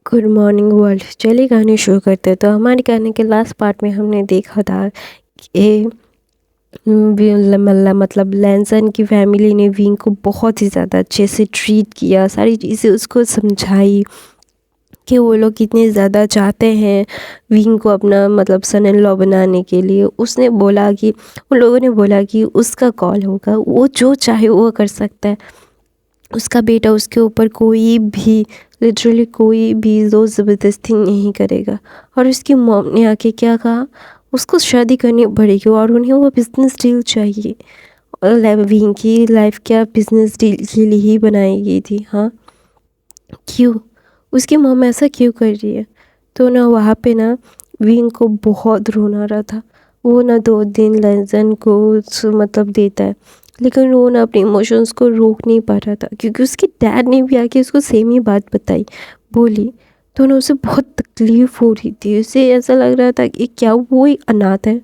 Good morning world. चलिए कहानी शुरू करते हैं। तो हमारी कहानी के लास्ट पार्ट में हमने देखा था कि मतलब लैंसन की फैमिली ने विंग को बहुत ही ज़्यादा अच्छे से ट्रीट किया, सारी चीज़ें उसको समझाई कि वो लोग कितने ज़्यादा चाहते हैं विंग को अपना मतलब सन इन लॉ बनाने के लिए। उसने बोला कि उन लोगों ने बोला कि उसका कॉल होगा, वो जो चाहे वो कर सकता है, उसका बेटा उसके ऊपर कोई भी लिटरली कोई भी ज़ोर ज़बरदस्ती नहीं करेगा। और उसकी मॉम ने आके क्या कहा, उसको शादी करनी पड़ेगी और उन्हें वो बिज़नेस डील चाहिए। और विंग की लाइफ क्या बिज़नेस डील के लिए ही बनाई गई थी। हाँ, क्यों उसकी मॉम ऐसा क्यों कर रही है? तो ना वहाँ पे ना विंग को बहुत रोना आ रहा था। वो ना 2 दिन लैंसन को मतलब देता है, लेकिन वो ना अपने इमोशंस को रोक नहीं पा रहा था, क्योंकि उसके डैड ने भी आके उसको सेम ही बात बताई, बोली। तो ना उसे बहुत तकलीफ़ हो रही थी। उसे ऐसा लग रहा था कि क्या वो एक अनाथ है,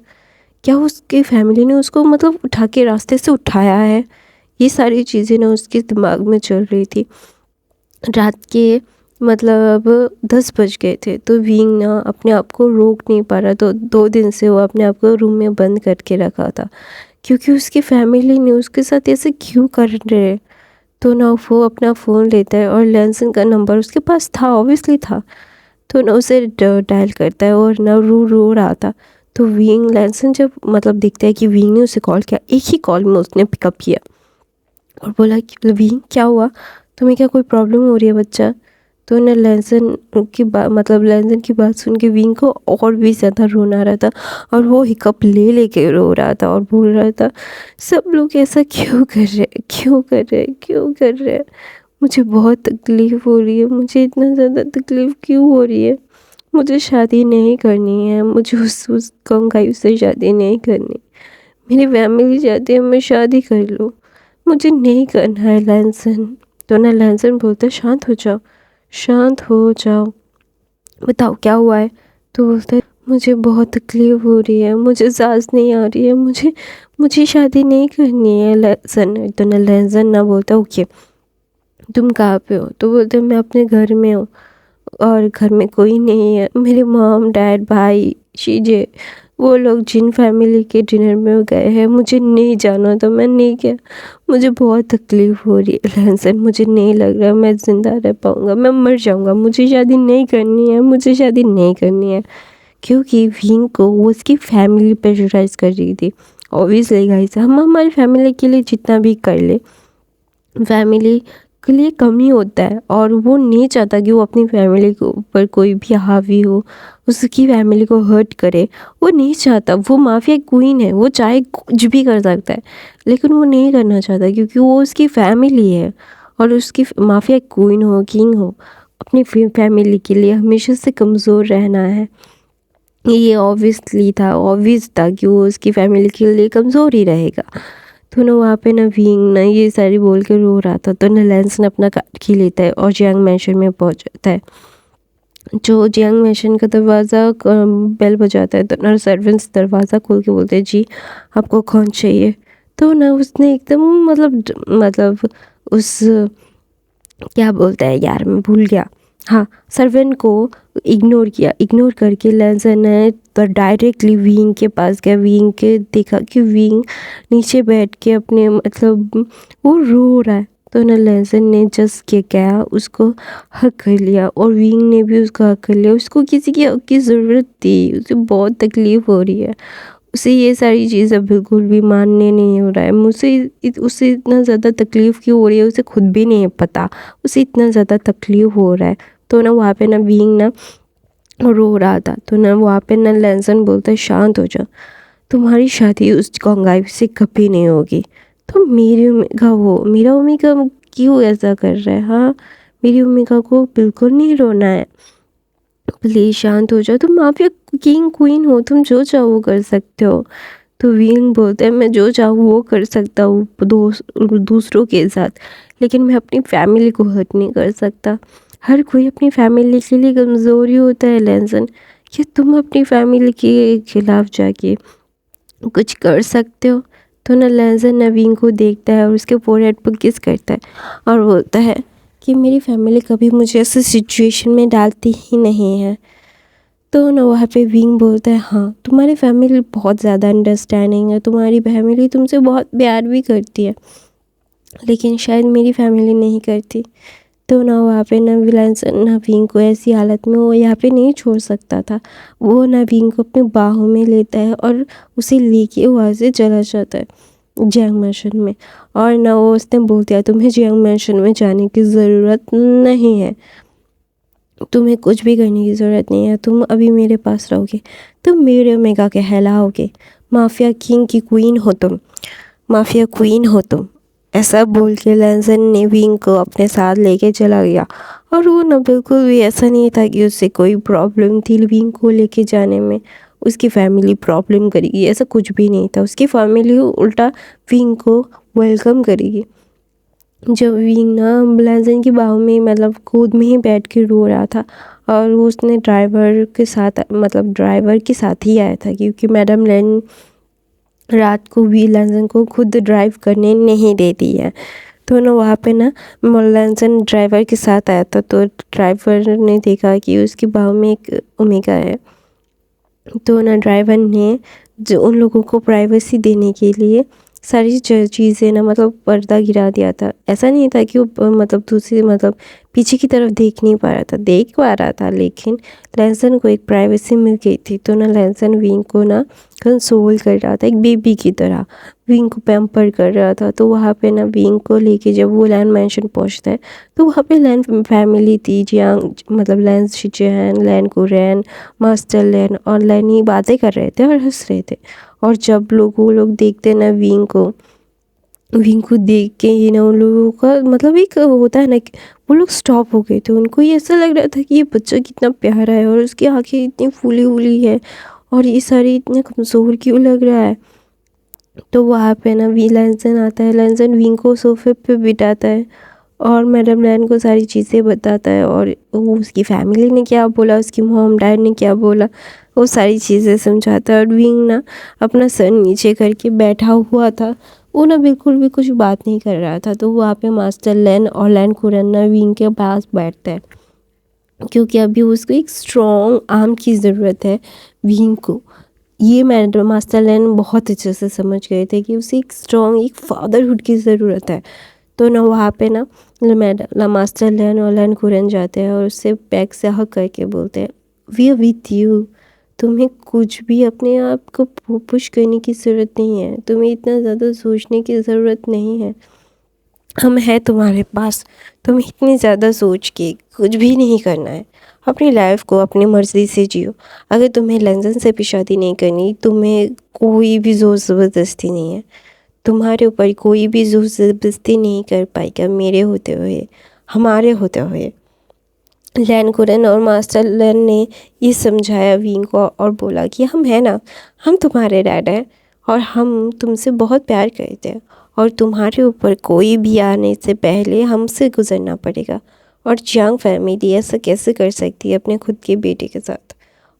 क्या उसकी फैमिली ने उसको मतलब उठा के रास्ते से उठाया है। ये सारी चीज़ें ना उसके दिमाग में चल रही थी। रात के मतलब 10 बज गए थे, तो विंग ना अपने आप को रोक नहीं पा रहा। तो 2 दिन से वो अपने आप को रूम में बंद करके रखा था, क्योंकि उसकी फैमिली ने उसके साथ ऐसे क्यों कर रहे। तो ना वो अपना फ़ोन लेता है और लैंसन का नंबर उसके पास था, ऑब्वियसली था। तो ना उसे डायल करता है और ना रो रो रहा था। तो विंग लैंसन जब मतलब देखता है कि विंग ने उसे कॉल किया, एक ही कॉल में उसने पिकअप किया और बोला कि विंग क्या हुआ, तुम्हें क्या कोई प्रॉब्लम हो रही है बच्चा? तो ना लैंसन की बात मतलब लैंसन की बात सुन के विंग को और भी ज़्यादा रोना आ रहा था, और वो हिकअप ले लेके रो रहा था और बोल रहा था, सब लोग ऐसा क्यों कर रहे हैं, क्यों कर रहे हैं, क्यों कर रहे हैं? मुझे बहुत तकलीफ़ हो रही है, मुझे इतना ज़्यादा तकलीफ़ क्यों हो रही है? मुझे शादी नहीं करनी है, मुझे उस कंगाई से शादी नहीं करनी। मेरी फैमिली चाहती है मैं शादी कर लूँ, मुझे नहीं करना है लैंसन। तो ना लैंसन बोलते शांत हो जाओ, शांत हो जाओ, बताओ क्या हुआ है? तो बोलते मुझे बहुत तकलीफ़ हो रही है, मुझे सांस नहीं आ रही है, मुझे मुझे शादी नहीं करनी है लैंसन। तो ना लैंसन ना बोलता ओके, तुम कहाँ पे हो? तो बोलते मैं अपने घर में हूँ और घर में कोई नहीं है, मेरे मॉम डैड भाई शीजे वो लोग जिन फैमिली के डिनर में गए हैं, मुझे नहीं जाना, तो मैं नहीं गया। मुझे बहुत तकलीफ़ हो रही है लैंसन, मुझे नहीं लग रहा मैं ज़िंदा रह पाऊँगा, मैं मर जाऊँगा, मुझे शादी नहीं करनी है, मुझे शादी नहीं करनी है। क्योंकि विंग को वो उसकी फैमिली प्रेशराइज़ कर रही थी। ऑब्वियसली गाइस, हम हमारी फैमिली के लिए जितना भी कर ले, फैमिली के लिए कम ही होता है, और वो नहीं चाहता कि वो अपनी फैमिली के ऊपर कोई भी हावी हो, उसकी फैमिली को हर्ट करे। वो नहीं चाहता, वो माफिया क्वीन है, वो चाहे कुछ भी कर सकता है, लेकिन वो नहीं करना चाहता क्योंकि वो उसकी फैमिली है। और उसकी माफिया क्वीन हो किंग हो, अपनी फैमिली के लिए हमेशा से कमज़ोर रहना है। ये ऑब्वियस था कि वो उसकी फैमिली के लिए कमज़ोर ही रहेगा। तो ना वहाँ पे ना विंग ना ये सारी बोल के रो रहा था। तो ना लैंसन अपना कार की लेता है और जियांग मैंशन में पहुँच जाता है। जो जियांग मैंशन का दरवाज़ा बेल बजाता है, तो ना सर्वेंट्स दरवाज़ा खोल के बोलते हैं जी आपको कौन चाहिए? तो ना उसने एकदम मतलब उस क्या बोलता है यार, मैं भूल गया। हाँ, सर्वेंट को इग्नोर किया। इग्नोर करके लैंसन ने तो डायरेक्टली विंग के पास गया। विंग के देखा कि विंग नीचे बैठ के अपने मतलब वो रो रहा है। तो ना लैंसन ने जस्ट के गया, उसको हक कर लिया, और विंग ने भी उसको हक कर लिया। उसको किसी की हक की ज़रूरत थी, उसे बहुत तकलीफ़ हो रही है, उसे ये सारी चीज़ें बिल्कुल भी मानने नहीं हो रहा है। उसे इतना ज़्यादा तकलीफ़ क्यों हो रही है उसे खुद भी नहीं पता, उसे इतना ज़्यादा तकलीफ़ हो रहा है। तो ना वहाँ पे ना विंग ना रो रहा था। तो ना वहाँ पे ना लैंसन बोलता है शांत हो जा, तुम्हारी शादी उस कंगाई से कभी नहीं होगी। तो मेरी ओमेगा मेरा ओमेगा क्यों ऐसा कर रहा है? हाँ, मेरी ओमेगा को बिल्कुल नहीं रोना है, प्लीज़ शांत हो जाओ, तुम माफिया किंग क्वीन हो, तुम जो चाहो वो कर सकते हो। तो विंग बोलता है मैं जो चाहूँ वो कर सकता हूँ दूसरों के साथ, लेकिन मैं अपनी फैमिली को हर्ट नहीं कर सकता। हर कोई अपनी फैमिली के लिए कमज़ोरी होता है लैंसन, कि तुम अपनी फैमिली के खिलाफ जाके कुछ कर सकते हो? तो ना लैंसन ना विंग को देखता है और उसके फोरहेड पर किस करता है और बोलता है कि मेरी फैमिली कभी मुझे ऐसे सिचुएशन में डालती ही नहीं है। तो ना वहाँ पे विंग बोलता है, हाँ तुम्हारी फैमिली बहुत ज़्यादा अंडरस्टैंडिंग है, तुम्हारी फैमिली तुमसे बहुत प्यार भी करती है, लेकिन शायद मेरी फैमिली नहीं करती। तो ना वहाँ पे ना विंग को ऐसी हालत में वो यहाँ पे नहीं छोड़ सकता था। वो ना विंग को अपने बाहों में लेता है और उसे लेके वहाँ से चला जाता है जैंग मैंशन में। और ना वो उसने बोल दिया, तुम्हें जैंग मैंशन में जाने की ज़रूरत नहीं है, तुम्हें कुछ भी करने की ज़रूरत नहीं है, तुम अभी मेरे पास रहोगे, तुम मेरे ओमेगा कहलाओगे, माफिया किंग की क्वीन हो तुम, माफिया क्वीन हो तुम। ऐसा बोल के लैंसन ने विंग को अपने साथ लेके चला गया। और वो ना बिल्कुल भी ऐसा नहीं था कि उससे कोई प्रॉब्लम थी विंग को लेके जाने में, उसकी फैमिली प्रॉब्लम करेगी, ऐसा कुछ भी नहीं था। उसकी फैमिली उल्टा विंग को वेलकम करेगी। जब विंग ना लैंसन की बाहों में मतलब गोद में ही बैठ के रो रहा था, और वो उसने ड्राइवर के साथ मतलब ड्राइवर के साथ ही आया था, क्योंकि मैडम लैन रात को भी लैंसन को खुद ड्राइव करने नहीं देती है। तो ना वहाँ पे ना लैंसन ड्राइवर के साथ आया था, तो ड्राइवर ने देखा कि उसकी बाहों में एक ओमेगा है। तो ना ड्राइवर ने जो उन लोगों को प्राइवेसी देने के लिए सारी चीज़ें ना मतलब पर्दा गिरा दिया था। ऐसा नहीं था कि वो मतलब दूसरी मतलब पीछे की तरफ देख नहीं पा रहा था, देख पा रहा था, लेकिन लैंसन को एक प्राइवेसी मिल गई थी। तो ना लैंसन विंग को ना कंसोल कर रहा था, एक बेबी की तरह विंग को पैम्पर कर रहा था। तो वहाँ पे ना विंग को लेके जब वो लैन मैंशन पहुँचता है, तो वहाँ पे लैन फैमिली थी, जियांग मतलब लैन शिचेन, लैन कुरैन, मास्टर लैन और लैनी बातें कर रहे थे और हंस रहे थे। और जब वो लोग देखते ना विंग को देख के ही ना उन लोगों का मतलब एक होता है ना कि वो लोग स्टॉप हो गए थे। उनको ये ऐसा लग रहा था कि ये बच्चा कितना प्यारा है और उसकी आंखें इतनी फूली फूली है और ये सारी इतने कमज़ोर क्यों लग रहा है। तो वहाँ पे ना लैंसन आता है, लैंसन विंग को सोफे पे बिठाता है और मैडम लैन को सारी चीज़ें बताता है, और वो उसकी फैमिली ने क्या बोला, उसकी मॉम डैड ने क्या बोला, वो सारी चीज़ें समझाता है। और विंग ना अपना सर नीचे करके बैठा हुआ था, वो ना बिल्कुल भी कुछ बात नहीं कर रहा था। तो वहाँ पे मास्टर लैन और लैन कुरन ना विंग के पास बैठता है, क्योंकि अभी उसको एक स्ट्रॉन्ग आर्म की ज़रूरत है विंग को। ये मैडम मास्टर लैन बहुत अच्छे से समझ गए थे कि उसे एक स्ट्रॉन्ग एक फादरहुड की ज़रूरत है। तो ना वहाँ पे ना मास्टर लैन और लैन कुरन जाते हैं और उससे बैक से हक करके बोलते हैं, वी आर विथ यू, तुम्हें कुछ भी अपने आप को पुश करने की ज़रूरत नहीं है, तुम्हें इतना ज़्यादा सोचने की ज़रूरत नहीं है, हम हैं तुम्हारे पास। तुम्हें इतनी ज़्यादा सोच के कुछ भी नहीं करना है, अपनी लाइफ को अपनी मर्ज़ी से जियो। अगर तुम्हें लंदन से भी शादी नहीं करनी, तुम्हें कोई भी ज़ोर ज़बरदस्ती नहीं है, तुम्हारे ऊपर कोई भी ज़ोर ज़बरदस्ती नहीं कर पाएगा मेरे होते हुए, हमारे होते हुए। लैन कुरन और मास्टर लैन ने ये समझाया विंग को और बोला कि हम हैं ना, हम तुम्हारे डैड हैं और हम तुमसे बहुत प्यार करते हैं, और तुम्हारे ऊपर कोई भी आने से पहले हमसे गुजरना पड़ेगा। और जियांग फैमिली ऐसा कैसे कर सकती है अपने खुद के बेटे के साथ,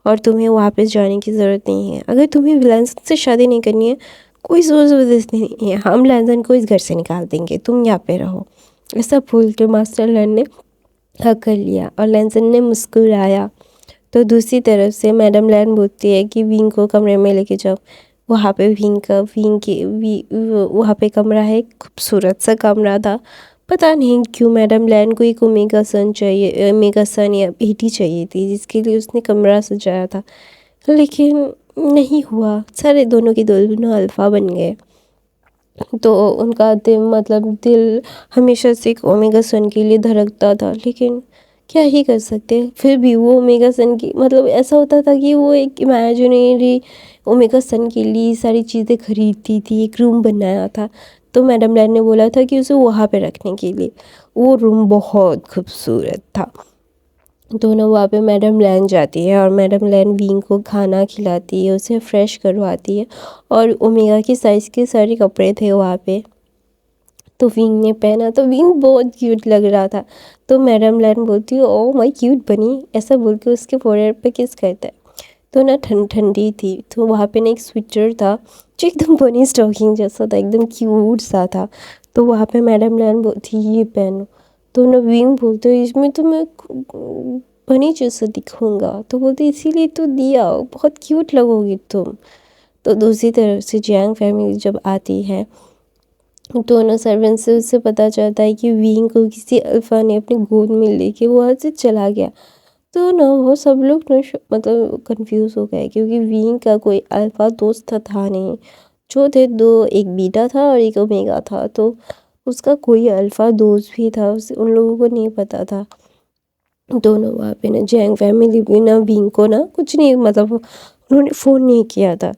और तुम्हें वापस जाने की ज़रूरत नहीं है। अगर तुम्हें लैंसन से शादी नहीं करनी है, कोई ज़ोर ज़बरदस्ती नहीं है, हम लैंसन को इस घर से निकाल देंगे, तुम यहाँ पे रहो। ऐसा बोल के मास्टर लैन ने हक कर लिया और लैंसन ने मुस्कुराया। तो दूसरी तरफ से मैडम लैन बोलती है कि विंग को कमरे में लेके जाओ। वहाँ पे वहाँ पे कमरा है, खूबसूरत सा कमरा था। पता नहीं क्यों मैडम लैन को एक ओमेगा सन या बेटी चाहिए थी, जिसके लिए उसने कमरा सजाया था, लेकिन नहीं हुआ। सारे दोनों के दोनों अल्फ़ा बन गए। तो उनका दिल हमेशा से एक ओमेगा सन के लिए धड़कता था, लेकिन क्या ही कर सकते। फिर भी वो ओमेगा सन की मतलब ऐसा होता था कि वो एक इमेजिनरी ओमेगा सन के लिए सारी चीज़ें खरीदती थी, एक रूम बनाया था। तो मैडम लैन ने बोला था कि उसे वहाँ पे रखने के लिए। वो रूम बहुत खूबसूरत था। दोनों वहाँ पे मैडम लैन जाती है और मैडम लैन विंग को खाना खिलाती है, उसे फ्रेश करवाती है, और ओमेगा की साइज़ के सारे कपड़े थे वहाँ पे। तो विंग ने पहना तो विंग बहुत क्यूट लग रहा था। तो मैडम लैन बोलती है, ओ माय क्यूट बनी, ऐसा बोल के उसके फोrehead पे किस करता है। तो ना ठंडी थी, तो वहाँ पे ना एक स्वेटर था जो एकदम बनी स्टॉकिंग जैसा था, एकदम क्यूट सा था। तो वहाँ पे मैडम लैन बोलती ये पहनो। तो नवीन बोलते इसमें तो मैं बनी जैसा दिखूंगा, तो बोलते इसीलिए तो दिया, बहुत क्यूट लगोगी तुम। तो दूसरी तरफ से जियांग फैमिली जब आती है तो ना सर्वेंट से उससे पता चलता है कि विंग को किसी अल्फा ने अपनी गोद में लेके वहाँ से चला गया। तो ना वो सब लोग ना मतलब कंफ्यूज हो गए, क्योंकि विंग का कोई अल्फा दोस्त था नहीं। जो थे दो, एक बीटा था और एक ओमेगा था, तो उसका कोई अल्फा दोस्त भी था उसे उन लोगों को नहीं पता था। दोनों वहाँ पे ना जैंग फैमिली भी ना विंग को ना कुछ नहीं, मतलब उन्होंने फ़ोन नहीं किया था।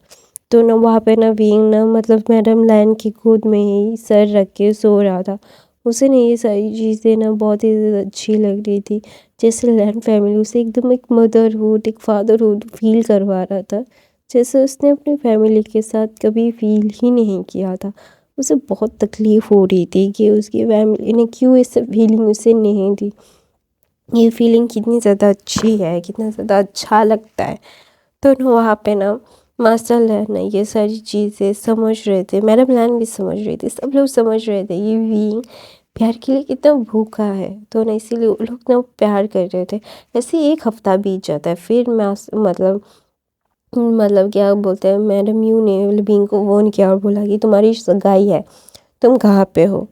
तो ना वहाँ पे ना विंग ना मतलब मैडम लैन की गोद में ही सर रख के सो रहा था। उसे ना ये सारी चीज़ें ना बहुत ही ज़्यादा अच्छी लग रही थी। जैसे लैन फैमिली उसे एकदम एक मदरहुड, एक फादरहुड फील करवा रहा था, जैसे उसने अपनी फैमिली के साथ कभी फील ही नहीं किया था। उसे बहुत तकलीफ़ हो रही थी कि उसकी फैमिली ने क्यों इस फीलिंग उसे नहीं दी। ये फीलिंग कितनी ज़्यादा अच्छी है, कितना ज़्यादा अच्छा लगता है। तो ना वहाँ पे ना मास्टर लैन ना ये सारी चीज़ें समझ रहे थे, मैडम लैन भी समझ रही थी, सब लोग समझ रहे थे ये विंग प्यार के लिए कितना भूखा है। तो ना इसीलिए वो लोग ना प्यार कर रहे थे। ऐसे ही एक हफ्ता बीत जाता है, फिर मतलब क्या बोलते हैं, मैडम यू ने विंग को फ़ोन किया और बोला कि तुम्हारी सगाई है, तुम कहाँ पे हो।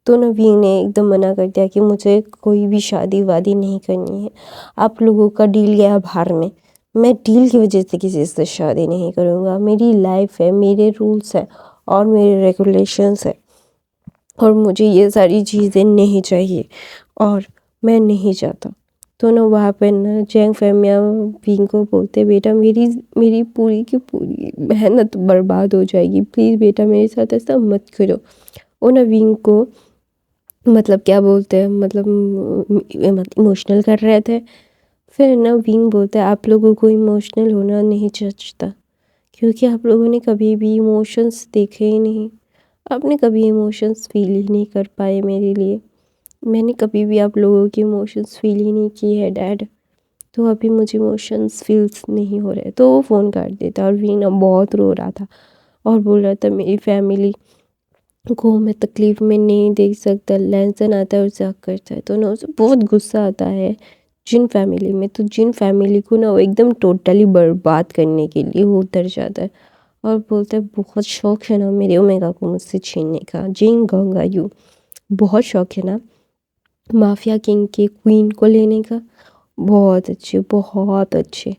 तो नवीन ने एकदम मना कर दिया कि मुझे कोई भी शादी वादी नहीं करनी है, आप लोगों का डील गया बाहर में, मैं डील की वजह से किसी से शादी नहीं करूँगा। मेरी लाइफ है, मेरे रूल्स हैं और मेरे रेगुलेशंस हैं, और मुझे ये सारी चीज़ें नहीं चाहिए और मैं नहीं चाहता। तो ना वहाँ पे ना जैंग फैमिया विंग को बोलते बेटा मेरी मेरी पूरी की पूरी मेहनत बर्बाद हो जाएगी, प्लीज़ बेटा मेरे साथ ऐसा मत करो। वो ना विंग को मतलब क्या बोलते हैं, मतलब इमोशनल कर रहे थे। फिर ना विंग बोलते हैं आप लोगों को इमोशनल होना नहीं जचता, क्योंकि आप लोगों ने कभी भी इमोशंस देखे ही नहीं, आपने कभी इमोशंस फील ही नहीं कर पाए मेरे लिए, मैंने कभी भी आप लोगों की इमोशंस फील ही नहीं की है डैड। तो अभी मुझे इमोशंस फील्स नहीं हो रहे। तो वो फ़ोन काट देता और विंग ना बहुत रो रहा था और बोल रहा था मेरी फैमिली को मैं तकलीफ़ में नहीं देख सकता। लैंसन आता है और जाग करता है, तो ना उसे बहुत गुस्सा आता है जिन फैमिली में, तो जिन फैमिली को ना वो एकदम टोटली बर्बाद करने के लिए वो उतर जाता है और बोलता है बहुत शौक है ना मेरे ओमेगा को मुझसे छीनने का, जिंग गंगा यू, बहुत शौक है ना माफिया किंग के क्वीन को लेने का। बहुत अच्छे, बहुत अच्छे।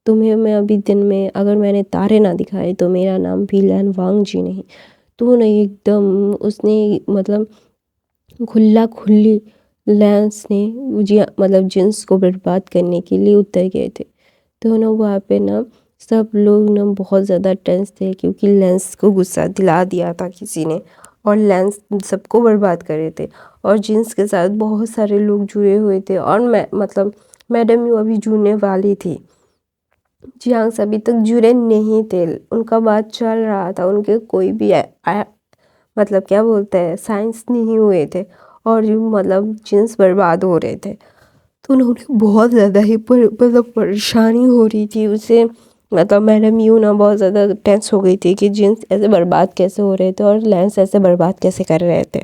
तुम्हें मैं अभी दिन में अगर मैंने तारे ना दिखाए तो मेरा नाम भी लैन वांग जी नहीं। तो नहीं एकदम उसने मतलब खुला खुली लेंस ने जी मतलब जिन्स को बर्बाद करने के लिए उतर गए थे। तो ना वहाँ पे ना सब लोग ना बहुत ज़्यादा टेंस थे, क्योंकि लेंस को गुस्सा दिला दिया था किसी ने और लेंस सबको बर्बाद कर रहे थे, और जिन्स के साथ बहुत सारे लोग जुड़े हुए थे, और मैं मतलब मैडम यू अभी जुड़ने वाली थी। जियांग अभी तक जुड़े नहीं थे, उनका बात चल रहा था, उनके कोई भी मतलब क्या बोलते हैं साइंस नहीं हुए थे, और जो मतलब जिन्स बर्बाद हो रहे थे। तो उन्होंने बहुत ज़्यादा ही मतलब परेशानी हो रही थी उसे, मतलब मैडम यू ना बहुत ज़्यादा टेंस हो गई थी कि जिन्स ऐसे बर्बाद कैसे हो रहे थे और लेंस ऐसे बर्बाद कैसे कर रहे थे।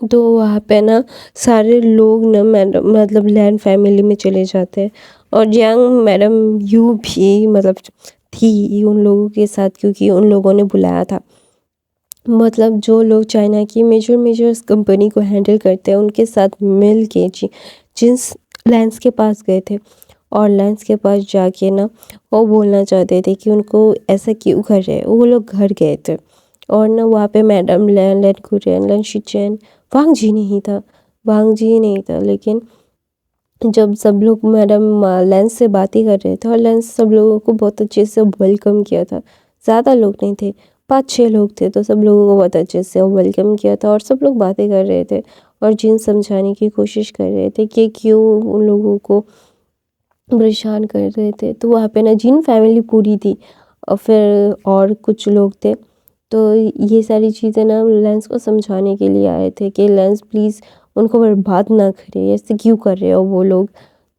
तो वहाँ पे ना सारे लोग ना मैडम मतलब लैन फैमिली में चले जाते हैं, और जियांग मैडम यू भी मतलब थी उन लोगों के साथ, क्योंकि उन लोगों ने बुलाया था। मतलब जो लोग चाइना की मेजर मेजर कंपनी को हैंडल करते हैं उनके साथ मिल के जिन्स लेंस के पास गए थे, और लेंस के पास जाके ना वो बोलना चाहते थे कि उनको ऐसा क्यों कर रहे हैं। वो लोग घर गए थे, और ना वहाँ पे मैडम लैन लैन कुरियन लैन शिचेन वांग जी नहीं था, वांग जी नहीं था। लेकिन जब सब लोग मैडम लेंस से बातें कर रहे थे, और लेंस सब लोगों को बहुत अच्छे से वेलकम किया था, ज़्यादा लोग नहीं थे, 5-6 लोग थे, तो सब लोगों को बहुत अच्छे से वेलकम किया था, और सब लोग बातें कर रहे थे और जिन समझाने की कोशिश कर रहे थे कि क्यों उन लोगों को परेशान कर रहे थे। तो वहाँ पे ना जिन फैमिली पूरी थी और फिर और कुछ लोग थे, तो ये सारी चीज़ें ना लेंस को समझाने के लिए आए थे कि लेंस प्लीज़ उनको बर्बाद ना करे, ऐसे क्यों कर रहे हो वो लोग।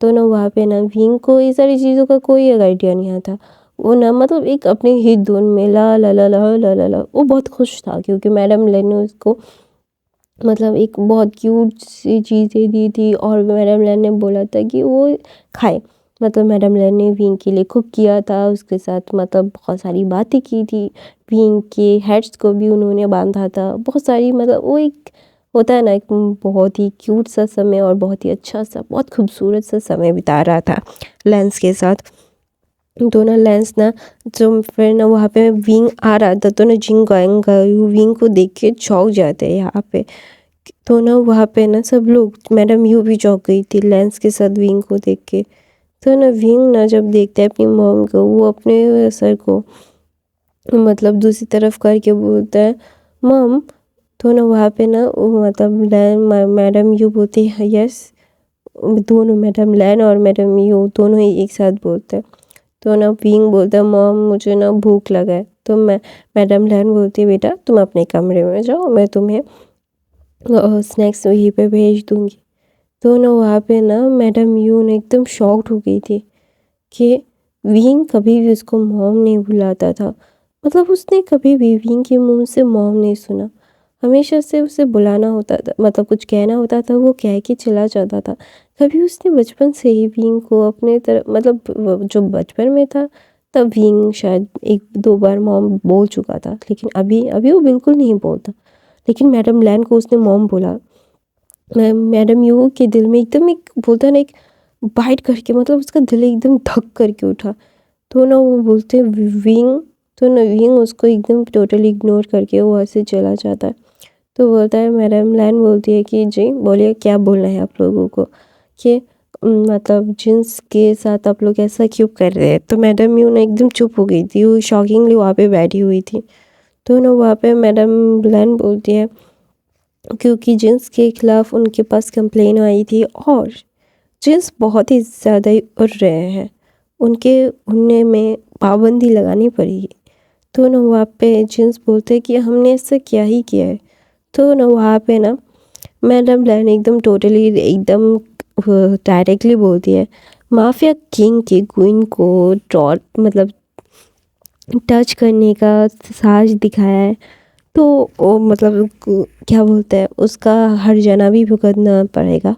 तो ना वहाँ पे ना विंग को ये सारी चीज़ों का कोई आइडिया नहीं आता। वो ना मतलब एक अपने ही धुन में ला ला ला ला ला ला ला वो बहुत खुश था, क्योंकि मैडम लेन ने उसको मतलब एक बहुत क्यूट सी चीज़ें दी थी और मैडम लैन ने बोला था कि वो खाए। मतलब मैडम लैन ने विंग के लिए कुक किया था, उसके साथ मतलब बहुत सारी बातें की थी, विंग के हेड्स को भी उन्होंने बांधा था, बहुत सारी मतलब वो एक होता है ना एक बहुत ही क्यूट सा समय और बहुत ही अच्छा सा बहुत खूबसूरत सा समय बिता रहा था लेंस के साथ। तो ना लेंस ना जो फिर ना वहाँ पे विंग आ रहा था तो ना जिंग विंग को देख के चौंक जाते हैं यहाँ पे। तो ना वहाँ पे ना सब लोग, मैडम यू भी चौंक गई थी लेंस के साथ विंग को देख के। तो ना विंग ना जब देखता है अपनी मॉम को, वो अपने सर को मतलब दूसरी तरफ करके बोलता है मॉम। तो ना वहाँ पे ना वो मतलब मैडम यू बोलती है यस। दोनों मैडम लैन और मैडम यू दोनों ही एक साथ बोलते हैं। तो ना विंग बोलता है मॉम मुझे ना भूख लगा है। तो मैडम लैन बोलती है बेटा तुम अपने कमरे में जाओ, मैं तुम्हें स्नैक्स वहीं पे भेज दूँगी। तो ना वहाँ पे ना मैडम यू ने एकदम शॉक्ड हो गई थी कि विंग कभी भी उसको मॉम नहीं बुलाता था। मतलब उसने कभी भी विंग के मुँह से मॉम नहीं सुना। हमेशा से उसे बुलाना होता था, मतलब कुछ कहना होता था वो कह के चला जाता था। कभी उसने बचपन से ही विंग को अपने तरफ मतलब जो बचपन में था तब विंग शायद एक दो बार मॉम बोल चुका था, लेकिन अभी अभी वो बिल्कुल नहीं बोलता। लेकिन मैडम लैन को उसने मॉम बोला। मैडम यू के दिल में एकदम एक बोलता है ना एक बाइट करके मतलब उसका दिल एकदम धक करके उठा। तो ना वो बोलते विंग। तो ना विंग उसको एकदम टोटली इग्नोर करके वो वहाँ से चला जाता है। तो बोलता है मैडम लैन बोलती है कि जी बोलिए क्या बोलना है आप लोगों को कि मतलब जिन्स के साथ आप लोग ऐसा क्यों कर रहे हैं। तो मैडम यू ना एकदम चुप हो गई थी, वो शॉकिंगली वहाँ पे बैठी हुई थी। तो ना वहाँ पे मैडम लैन बोलती है क्योंकि जिन्स के खिलाफ उनके पास कंप्लेन आई थी और जिन्स बहुत ही ज़्यादा ही उड़ रहे हैं, उनके उड़ने में पाबंदी लगानी पड़ी। तो ना वहाँ पे जिन्स बोलते हैं कि हमने ऐसा क्या ही किया है। तो ना वहाँ पे ना मैडम लैन एकदम टोटली एकदम डायरेक्टली बोलती है माफिया किंग की क्वीन को टॉट मतलब टच करने का साहस दिखाया है तो वो मतलब क्या बोलते हैं उसका हर्जाना भी भुगतना पड़ेगा।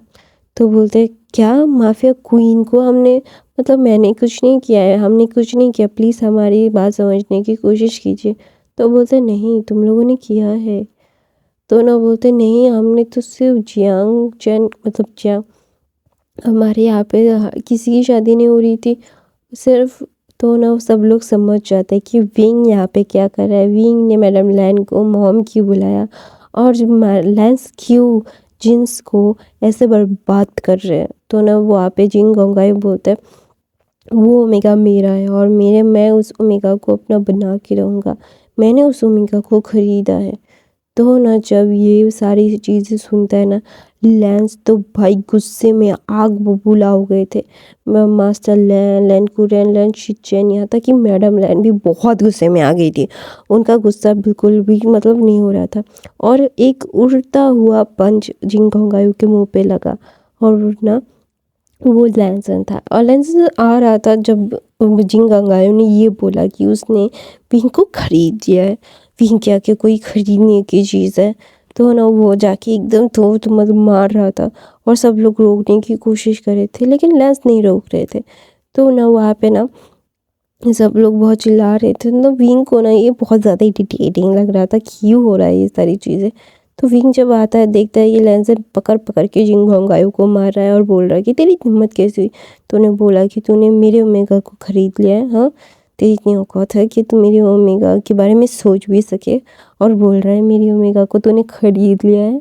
तो बोलते हैं क्या माफिया क्वीन को हमने मतलब मैंने कुछ नहीं किया है, हमने कुछ नहीं किया, प्लीज़ हमारी बात समझने की कोशिश कीजिए। तो बोलते नहीं तुम लोगों ने किया है। तो ना बोलते नहीं हमने तो सिर्फ जियांग चैन मतलब जियांग हमारे यहाँ पे किसी की शादी नहीं हो रही थी सिर्फ। तो ना सब लोग समझ जाते हैं कि विंग यहाँ पे क्या कर रहा है, विंग ने मैडम लैन को मॉम क्यों बुलाया और लैंस क्यों जिन्स को ऐसे बर्बाद कर रहे हैं। तो ना वो वहाँ पे जिंग गंगाई बोलते हैं वो ओमेगा मेरा है और मैं उस ओमेगा को अपना बना के रहूँगा, मैंने उस ओमेगा को ख़रीदा है। तो ना जब ये सारी चीज़ें सुनता है ना लेंस तो भाई गुस्से में आग बबूला हो गए थे। मास्टर लैन लैन कुरैन लैन शिचैन यहाँ तक कि मैडम लैन भी बहुत गुस्से में आ गई थी। उनका गुस्सा बिल्कुल भी मतलब नहीं हो रहा था और एक उड़ता हुआ पंच जिंगोंगायू के मुंह पे लगा और ना वो लैंसन था और लैंसन आ रहा था जब जिंगोंगायू ने ये बोला कि उसने पिंक को खरीद दिया है। पिंक क्या के कोई खरीदने की चीज़ है। तो ना वो जाके एकदम तो मतलब मार रहा था और सब लोग रोकने की कोशिश कर रहे थे लेकिन लेंस नहीं रोक रहे थे। तो ना वहाँ पे ना सब लोग बहुत चिल्ला रहे थे तो विंग को ना ये बहुत ज़्यादा इरिटेटिंग लग रहा था क्यों हो रहा है ये सारी चीज़ें। तो विंग जब आता है देखता है ये लेंसर पकड़ पकड़ के जिंगोंगायू को मार रहा है और बोल रहा है कि तेरी हिम्मत कैसी हुई। तूने बोला कि तूने मेरे ओमेगा को ख़रीद लिया है, हाँ तेरी इतनी औकात है कि तू मेरे ओमेगा के बारे में सोच भी सके और बोल रहा है मेरी ओमेगा को तूने खरीद लिया है।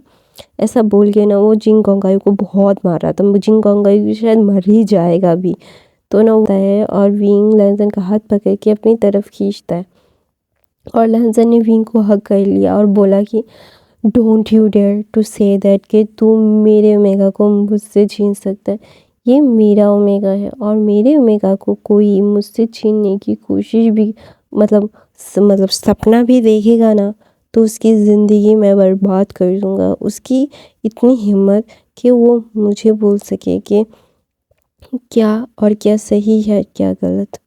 ऐसा बोल के ना वो जिंगोंगायू को बहुत मार रहा था, जिंगोंगायू शायद मर ही जाएगा अभी। तो ना होता है और विंग लहजन का हाथ पकड़ के अपनी तरफ खींचता है और लहजन ने विंग को हक कर लिया और बोला कि don't you dare to say that कि तू मेरे ओमेगा को मुझसे छीन सकता है। ये मेरा ओमेगा है और मेरे ओमेगा को कोई मुझसे छीनने की कोशिश भी मतलब सपना भी देखेगा ना तो उसकी ज़िंदगी मैं बर्बाद कर दूँगा। उसकी इतनी हिम्मत कि वो मुझे बोल सके कि क्या और क्या सही है क्या गलत।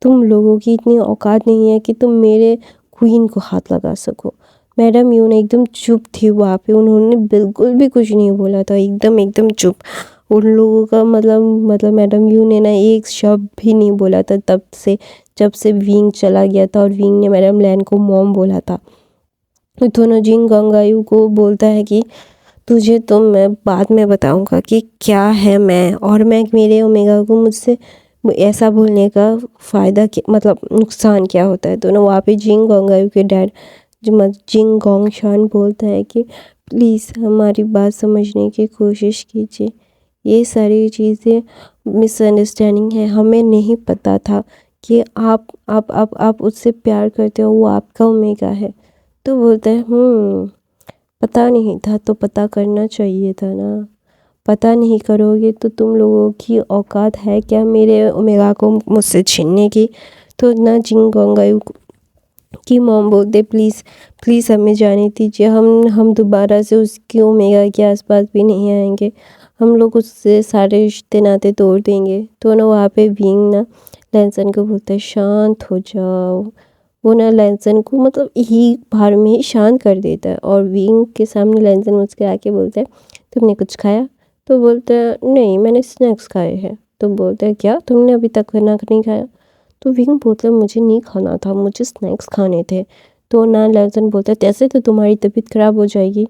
तुम लोगों की इतनी औकात नहीं है कि तुम मेरे क्वीन को हाथ लगा सको। मैडम यून एकदम चुप थी वहाँ पे, उन्होंने बिल्कुल भी कुछ नहीं बोला था, एकदम एकदम चुप। उन लोगों का मतलब मैडम यू ने ना एक शब्द भी नहीं बोला था तब से, जब से विंग चला गया था और विंग ने मैडम लैन को मॉम बोला था। दोनों जिंग गंगायू को बोलता है कि तुझे तो मैं बाद में बताऊंगा कि क्या है मैं, और मैं मेरे ओमेगा को मुझसे ऐसा बोलने का फ़ायदा मतलब नुकसान क्या होता है। दोनों वहाँ पे जिंग गंगायू के डैड जिंग गोंगशान बोलता है कि प्लीज़ हमारी बात समझने की कोशिश कीजिए, ये सारी चीज़ें मिसअंडरस्टैंडिंग है, हमें नहीं पता था कि आप उससे प्यार करते हो, वो आपका ओमेगा है। तो बोलता है पता नहीं था तो पता करना चाहिए था ना, पता नहीं करोगे तो तुम लोगों की औकात है क्या मेरे ओमेगा को मुझसे छीनने की। तो ना जिंगोंगायू की मॉम बोलते प्लीज़ प्लीज़ हमें जाने दीजिए, हम दोबारा से उसकी ओमेगा के आसपास भी नहीं आएंगे, हम लोग उससे सारे रिश्ते नाते तोड़ देंगे। तो ना वहाँ पे विंग ना लैंसन को बोलता है शांत हो जाओ। वो ना लैंसन को मतलब ही बार में ही शांत कर देता है, और विंग के सामने लैंसन मुझके आके बोलता है तुमने कुछ खाया। तो बोलता है नहीं मैंने स्नैक्स खाए हैं। तो बोलता है क्या तुमने अभी तक खाना नहीं खाया। तो विंग बोलता है मुझे नहीं खाना था, मुझे स्नैक्स खाने थे। तो ना लैंसन बोलता है कैसे तो तुम्हारी तबीयत ख़राब हो जाएगी।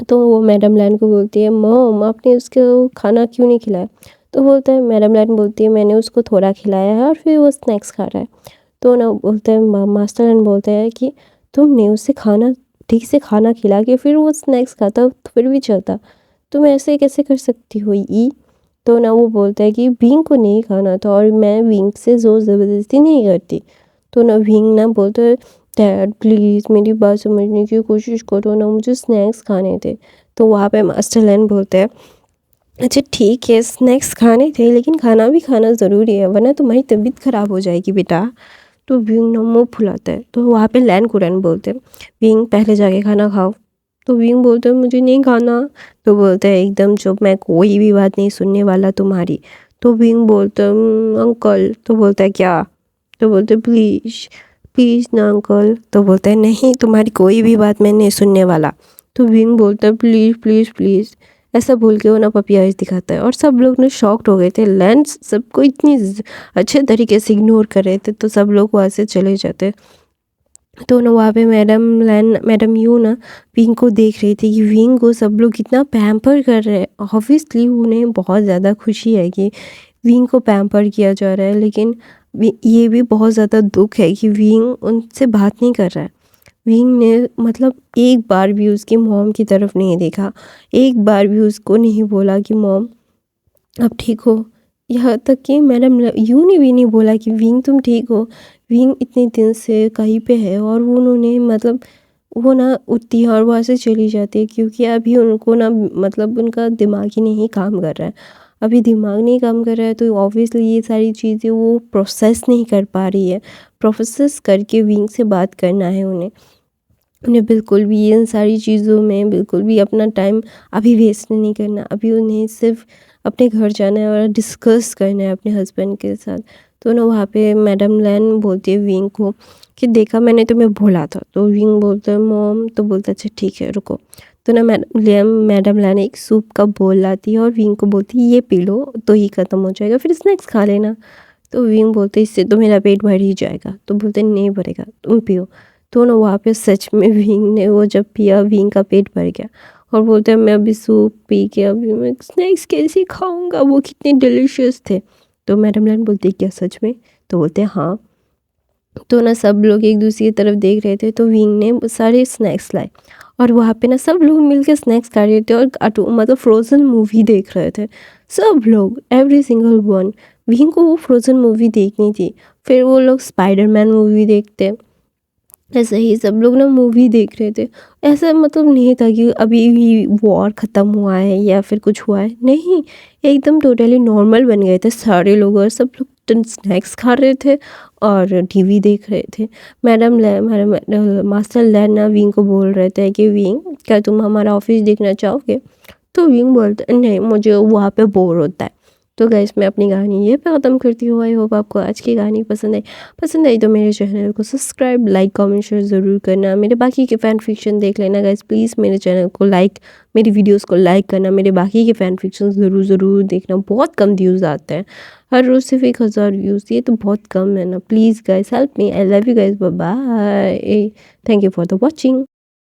तो वो मैडम लैन को बोलती है मॉम आपने उसको खाना क्यों नहीं खिलाया। तो बोलता है मैडम लैन बोलती है मैंने उसको थोड़ा खिलाया है और फिर वो स्नैक्स खा रहा है। तो ना बोलते हैं मास्टर लैन बोलते हैं कि तुमने उसे खाना ठीक से खाना खिला के फिर वो स्नैक्स खाता तो फिर भी चलता, तुम ऐसे कैसे कर सकती हो ई। तो ना वो बोलता है कि विंग को नहीं खाना था और मैं विंग से ज़ोर ज़बरदस्ती नहीं करती। तो ना विंग ना बोलता है डैड प्लीज़ मेरी बात समझने की कोशिश करो ना, मुझे स्नैक्स खाने थे। तो वहाँ पे मास्टर लैन बोलते हैं अच्छा ठीक है स्नैक्स खाने थे लेकिन खाना भी खाना ज़रूरी है वरना तुम्हारी तबीयत ख़राब हो जाएगी बेटा। तो विंग ना मुँह फुलाता है। तो वहाँ पे लैन को रैन बोलते हैं विंग पहले जाके खाना खाओ। तो विंग बोलता है मुझे नहीं खाना। तो बोलता है एकदम चुप, मैं कोई भी बात नहीं सुनने वाला तुम्हारी। तो विंग बोलता है अंकल। तो बोलता है क्या। तो बोलते हैं प्लीज़ प्लीज़ ना अंकल। तो बोलता है नहीं तुम्हारी कोई भी बात मैं नहीं सुनने वाला। तो विंग बोलता है प्लीज़ प्लीज़ प्लीज़। ऐसा बोल के वो ना पपी आइज़ दिखाता है और सब लोग ना शॉक्ड हो गए थे, लेंस सबको इतनी अच्छे तरीके से इग्नोर कर रहे थे तो सब लोग वहाँ से चले जाते। तो ना वहाँ पे मैडम यू ना विंग को देख रही थी कि विंग को सब लोग कितना पैम्पर कर रहे हैं। ऑब्वियसली उन्हें बहुत ज़्यादा खुशी है कि विंग को पैम्पर किया जा रहा है, लेकिन ये भी बहुत ज़्यादा दुख है कि विंग उनसे बात नहीं कर रहा है। विंग ने मतलब एक बार भी उसकी मॉम की तरफ नहीं देखा, एक बार भी उसको नहीं बोला कि मॉम अब ठीक हो। यहाँ तक कि मैडम यू ने भी नहीं बोला कि विंग तुम ठीक हो। विंग इतने दिन से कहीं पे है और वो उन्होंने मतलब वो ना उठती है और वहाँ से चली जाती है क्योंकि अभी उनको ना मतलब उनका दिमाग ही नहीं काम कर रहा है। अभी दिमाग नहीं काम कर रहा है तो ऑब्वियसली ये सारी चीज़ें वो प्रोसेस नहीं कर पा रही है। प्रोसेस करके विंग से बात करना है उन्हें। उन्हें बिल्कुल भी इन सारी चीज़ों में बिल्कुल भी अपना टाइम अभी वेस्ट नहीं करना। अभी उन्हें सिर्फ अपने घर जाना है और डिस्कस करना है अपने हस्बैंड के साथ। तो ना वहाँ पे मैडम लैन बोलती है विंग को कि देखा मैंने तुम्हें बोला था। तो विंग बोलता है मॉम। तो बोलता है अच्छा ठीक है रुको। तो ना मैडम लैन एक सूप का बोल लाती है और विंग को बोलती है ये पी लो तो ही ख़त्म हो जाएगा, फिर स्नैक्स खा लेना। तो विंग बोलते इससे तो मेरा पेट भर ही जाएगा। तो बोलते नहीं भरेगा तुम पियो। तो ना वहाँ पे सच में विंग ने वो जब पिया विंग का पेट भर गया और बोलते हैं मैं अभी सूप पी के अभी मैं स्नैक्स कैसे खाऊंगा, वो कितने डिलीशियस थे। तो मैडम लैन बोलती क्या सच में। तो बोलते हैं हाँ। तो ना सब लोग एक दूसरे की तरफ देख रहे थे तो विंग ने सारे स्नैक्स लाए और वहाँ पे ना सब लोग मिलकर स्नैक्स खा रहे थे और मतलब फ्रोज़न मूवी देख रहे थे सब लोग, एवरी सिंगल वन। विंग को वो फ्रोज़न मूवी देखनी थी, फिर वो लोग स्पाइडरमैन मूवी देखते, ऐसे ही सब लोग ना मूवी देख रहे थे। ऐसा मतलब नहीं था कि अभी भी वॉर ख़त्म हुआ है या फिर कुछ हुआ है, नहीं, एकदम टोटली नॉर्मल बन गए थे सारे लोग और सब लोग स्नैक्स खा रहे थे और टीवी देख रहे थे। मास्टर लैन विंग को बोल रहे थे कि विंग क्या तुम हमारा ऑफिस देखना चाहोगे। तो विंग बोलते नहीं मुझे वहाँ पे बोर होता है। तो गाइस मैं अपनी कहानी ये पे ख़त्म करती हूँ। आई होप आपको आज की कहानी पसंद आई तो मेरे चैनल को सब्सक्राइब, लाइक, कमेंट, शेयर ज़रूर करना। मेरे बाकी के फ़ैन फिक्शन देख लेना गाइस प्लीज़। मेरे चैनल को लाइक, मेरी वीडियोस को लाइक करना। मेरे बाकी के फ़ैन फिक्शन ज़रूर देखना। बहुत कम व्यूज़ आते हैं, हर रोज़ सिर्फ 1000 व्यूज़, ये तो बहुत कम है ना। Please guys help me. I love you guys, bye bye. Thank you for the watching.